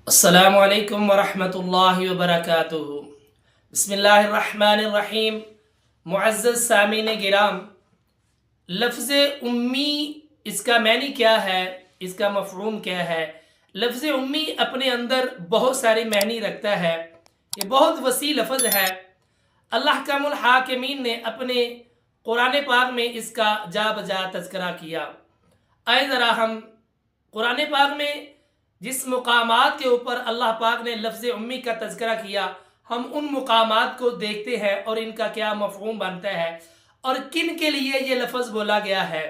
السلام علیکم ورحمۃ اللہ وبرکاتہ۔ بسم اللہ الرحمن الرحیم۔ معزز سامعین گرام، لفظ امی، اس کا معنی کیا ہے، اس کا مفہوم کیا ہے؟ لفظ امی اپنے اندر بہت سارے معنی رکھتا ہے، یہ بہت وسیع لفظ ہے۔ اللہ احکم الحاکمین نے اپنے قرآن پاک میں اس کا جا بجا تذکرہ کیا۔ آئے ذرا ہم قرآن پاک میں جس مقامات کے اوپر اللہ پاک نے لفظ امی کا تذکرہ کیا، ہم ان مقامات کو دیکھتے ہیں اور ان کا کیا مفہوم بنتا ہے اور کن کے لیے یہ لفظ بولا گیا ہے۔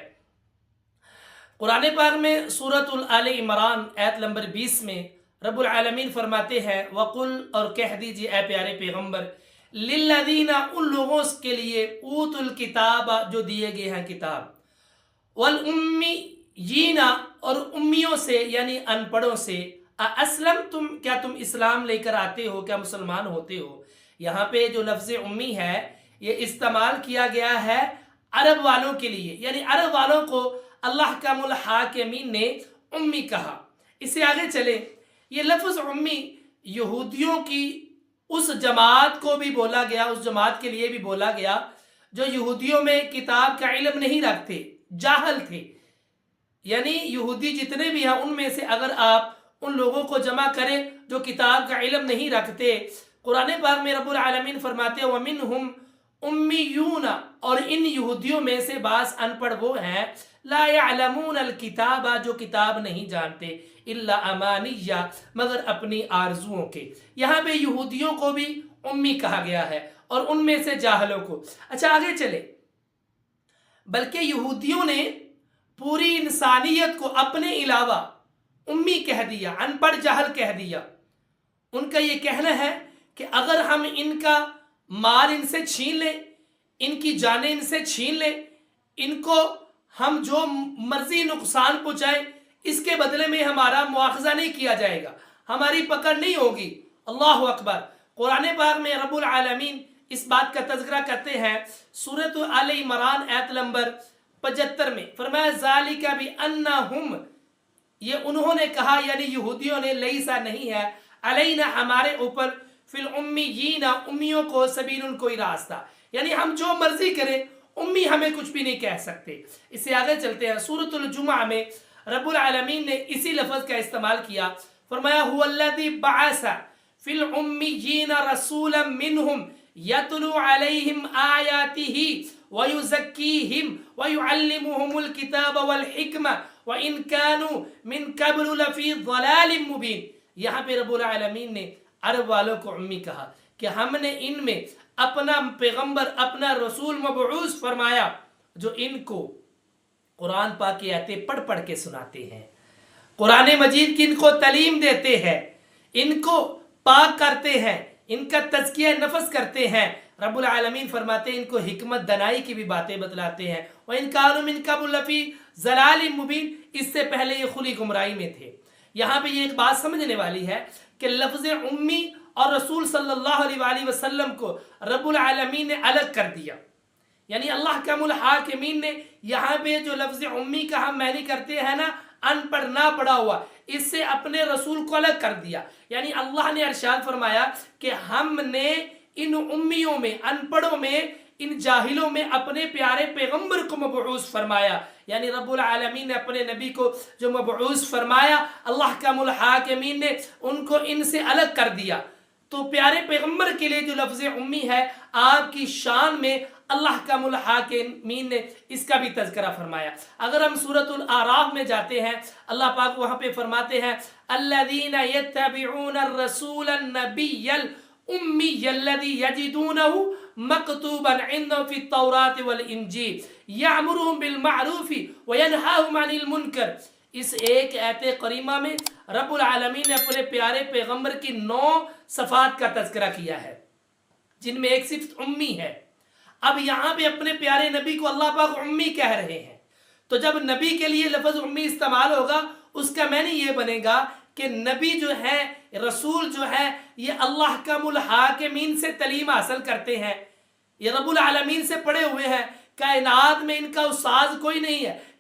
قرآن پاک میں سورۃ آل عمران آیت نمبر 20 میں رب العالمین فرماتے ہیں وَقُلْ، اور کہہ دیجئے اے پیارے پیغمبر، لِلَّذِينَ، ان لوگوں کے لیے، اوتوا الکتاب، جو دیے گئے ہیں کتاب، والأمیین، اور امیوں سے یعنی ان پڑھوں سے، اسلمتم، کیا تم اسلام لے کر آتے ہو، کیا مسلمان ہوتے ہو؟ یہاں پہ جو لفظ امی ہے یہ استعمال کیا گیا ہے عرب والوں کے لیے، یعنی عرب والوں کو اللہ احکم الحاکمین نے امی کہا۔ اس سے آگے چلے، یہ لفظ امی یہودیوں کی اس جماعت کو بھی بولا گیا، اس جماعت کے لیے بھی بولا گیا جو یہودیوں میں کتاب کا علم نہیں رکھتے، جاہل تھے۔ یعنی یہودی جتنے بھی ہیں ان میں سے اگر آپ ان لوگوں کو جمع کریں جو کتاب کا علم نہیں رکھتے، قرآن پاک میں رب العالمین فرماتے ہیں وَمِنْهُمْ اُمِّيُّونَ، اور ان یہودیوں میں سے بعض ان پڑھ وہ ہیں لا يعلمون الکتاب، جو کتاب نہیں جانتے، الا امانیہ، مگر اپنی آرزوؤں کے۔ یہاں پہ یہودیوں کو بھی امی کہا گیا ہے اور ان میں سے جاہلوں کو۔ اچھا آگے چلے، بلکہ یہودیوں نے پوری انسانیت کو اپنے علاوہ امی کہہ دیا، ان پڑھ جاہل کہہ دیا۔ ان کا یہ کہنا ہے کہ اگر ہم ان کا مال ان سے چھین لیں، ان کی جانیں ان سے چھین لیں، ان کو ہم جو مرضی نقصان پہنچائیں، اس کے بدلے میں ہمارا مواخذہ نہیں کیا جائے گا، ہماری پکڑ نہیں ہوگی۔ اللہ اکبر۔ قرآن پاک میں رب العالمین اس بات کا تذکرہ کرتے ہیں سورۃ آل عمران آیت نمبر 75 میں، فرمایا ذالک بأنہم، یہ انہوں نے کہا یعنی یہودیوں نے، لیسا نہیں ہے، علینا ہمارے اوپر، فی الامیین امیوں کو، سبیل کوئی راستہ، یعنی ہم جو مرضی کریں امی ہمیں کچھ بھی نہیں کہہ سکتے۔ اس سے آگے چلتے ہیں، سورۃ الجمعہ میں رب العالمین نے اسی لفظ کا استعمال کیا، فرمایا هو الذی بعث فی الامیین رسولا منہم یتلو علیہم آیاتہ وَيُزَكِّيهِمْ وَيُعَلِّمُهُمُ الْكِتَابَ وَالْحِكْمَةَ وَإِنْ كَانُوا مِنْ قَبْلُ لَفِي ضَلَالٍ مُبِينٍ۔ یہاں پہ رب العالمین نے عرب والوں کو امی کہا کہ ہم نے ان میں اپنا پیغمبر، اپنا رسول مبعوث فرمایا جو ان کو قرآن پاک کی آیتیں پڑھ پڑھ کے سناتے ہیں، قرآن مجید کی ان کو تعلیم دیتے ہیں، ان کو پاک کرتے ہیں، ان کا تزکیہ نفس کرتے ہیں۔ رب العالمین فرماتے ہیں ان کو حکمت دنائی کی بھی باتیں بتلاتے ہیں۔ وَإِنْ كَانُوا مِنْ قَبْلُ لَفِي ضَلَالٍ مُبِينٍ، اس سے پہلے یہ کھلی گمراہی میں تھے۔ یہاں پہ یہ ایک بات سمجھنے والی ہے کہ لفظ امی اور رسول صلی اللہ علیہ وآلہ وسلم کو رب العالمین نے الگ کر دیا، یعنی اللہ احکم الحاکمین نے یہاں پہ جو لفظ امی کا ہم معنی کرتے ہیں نا، ان پڑھ نہ پڑھا ہوا، اس سے اپنے رسول کو الگ کر دیا۔ یعنی اللہ نے ارشاد فرمایا کہ ہم نے ان امیوں میں، ان پڑھوں میں، ان جاہلوں میں اپنے پیارے پیغمبر کو مبعوث فرمایا، یعنی رب العالمین نے اپنے نبی کو جو مبعوث فرمایا، اللہ احکم الحاکمین نے ان کو ان سے الگ کر دیا۔ تو پیارے پیغمبر کے لیے جو لفظ امی ہے، آپ کی شان میں اللہ احکم الحاکمین نے اس کا بھی تذکرہ فرمایا۔ اگر ہم سورۃ الاعراف میں جاتے ہیں، اللہ پاک وہاں پہ فرماتے ہیں الذین یتبعون الرسول النبی الامی الذی یجدونہ مکتوبا عندهم فی التوراۃ والانجیل یأمرهم بالمعروف وینہاہم عن المنکر۔ اس ایک آیت کریمہ میں رب العالمین نے اپنے پیارے پیغمبر کی 9 صفات کا تذکرہ کیا ہے، جن میں ایک صفت امی ہے۔ اب یہاں پہ اپنے پیارے نبی کو اللہ پاک امی کہہ رہے ہیں، تو جب نبی کے لیے لفظ امی استعمال ہوگا، اس کا معنی یہ بنے گا کہ نبی جو ہے، رسول جو ہے، یہ اللہ احکم الحاکمین سے تعلیم حاصل کرتے ہیں، یہ رب العالمین سے پڑھے ہوئے ہیں، کائنات میں ان کا استاذ کوئی نہیں ہے،